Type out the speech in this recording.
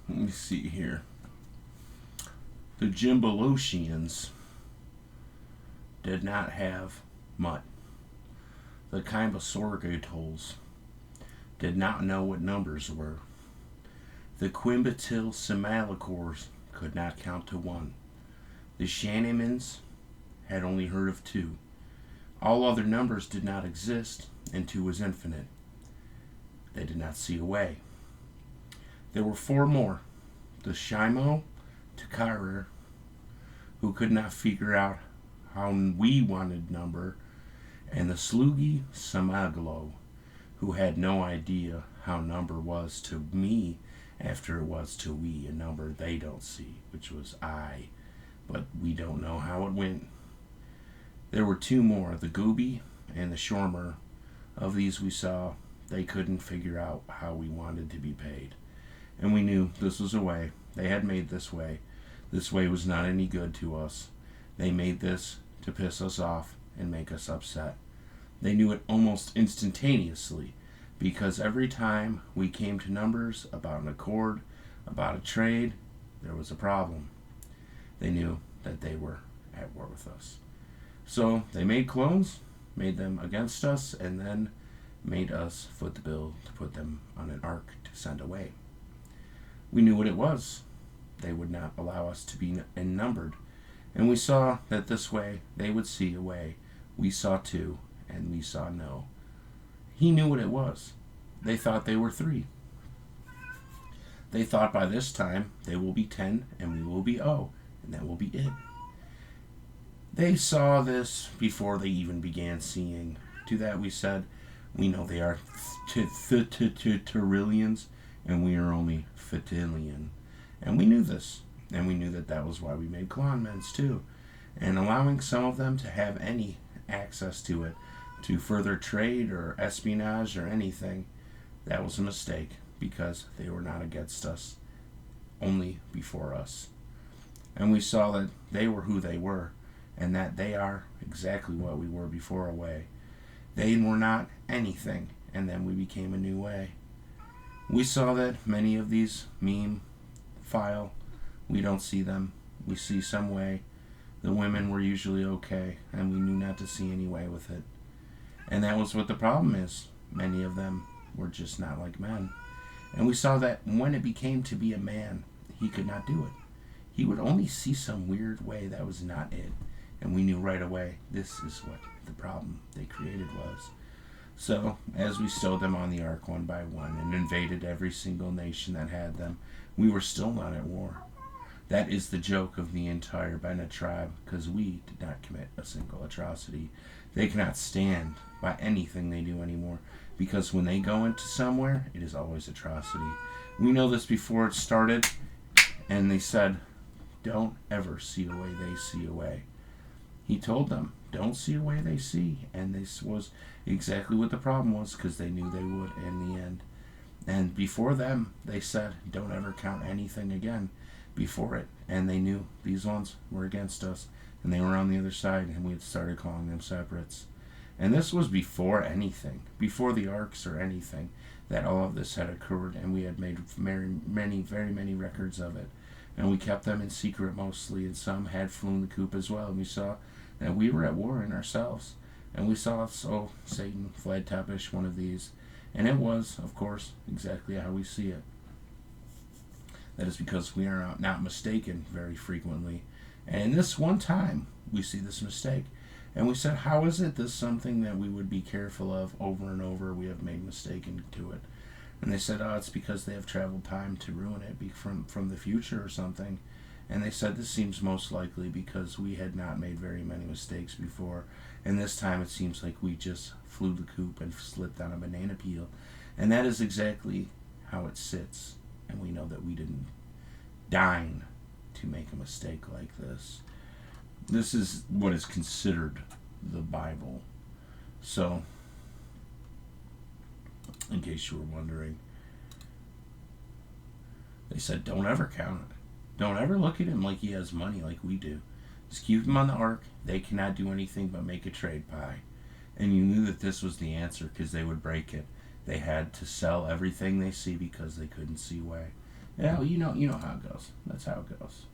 Let me see here. The Gimbalosians did not have mud. The Kimbasorgatals did not know what numbers were. The Quimbatil Simalicors could not count to one. The Shannamans had only heard of two. All other numbers did not exist, and two was infinite. They did not see a way. There were four more. The Shimo Takarir, who could not figure out how we wanted number, and the Slugi Samaglo, who had no idea how number was to me after it was to we, a number they don't see, which was I, but we don't know how it went. There were two more, the Gooby and the Shormer. Of these we saw they couldn't figure out how we wanted to be paid. And we knew this was a way. They had made this way. This way was not any good to us. They made this to piss us off and make us upset. They knew it almost instantaneously because every time we came to numbers about an accord, about a trade, there was a problem. They knew that they were at war with us. So they made clones, made them against us, and then made us foot the bill to put them on an ark to send away. We knew what it was. They would not allow us to be numbered. And we saw that this way they would see a way. We saw two, and we saw no. He knew what it was. They thought they were three. They thought by this time they will be 10 and we will be O, and that will be it. They saw this before they even began seeing. To that we said, we know they are trillions, and we are only fitillion. And we knew this, and we knew that that was why we made Klonmens too. And allowing some of them to have any access to it, to further trade or espionage or anything, that was a mistake because they were not against us, only before us. And we saw that they were who they were, and that they are exactly what we were before a way. They were not anything, and then we became a new way. We saw that many of these meme file, we don't see them. We see some way. The women were usually okay, and we knew not to see any way with it. And that was what the problem is. Many of them were just not like men. And we saw that when it became to be a man, he could not do it. He would only see some weird way that was not it. And we knew right away this is what the problem they created was. So, as we stowed them on the ark one by one and invaded every single nation that had them, we were still not at war. That is the joke of the entire Bennett tribe, because we did not commit a single atrocity. They cannot stand by anything they do anymore, because when they go into somewhere, it is always atrocity. We know this before it started, and they said, don't ever see a way they see a way. He told them, don't see a way they see, and this was exactly what the problem was, because they knew they would in the end. And before them, they said, don't ever count anything again before it. And they knew these ones were against us, and they were on the other side, and we had started calling them separates. And this was before anything, before the arcs or anything, that all of this had occurred, and we had made very many records of it. And we kept them in secret mostly, and some had flown the coop as well, and we saw that we were at war in ourselves. And we saw, so Satan fled Tepish, one of these. And it was, of course, exactly how we see it. That is because we are not mistaken very frequently. And in this one time, we see this mistake. And we said, how is it this something that we would be careful of over and over? We have made mistaken to it. And they said, oh, it's because they have traveled time to ruin it from the future or something. And they said this seems most likely because we had not made very many mistakes before. And this time it seems like we just flew the coop and slipped on a banana peel. And that is exactly how it sits. And we know that we didn't deign to make a mistake like this. This is what is considered the Bible. So, in case you were wondering, they said, don't ever count it. Don't ever look at him like he has money like we do. Just keep him on the ark. They cannot do anything but make a trade pie. And you knew that this was the answer because they would break it. They had to sell everything they see because they couldn't see way. Yeah, well, you know how it goes. That's how it goes.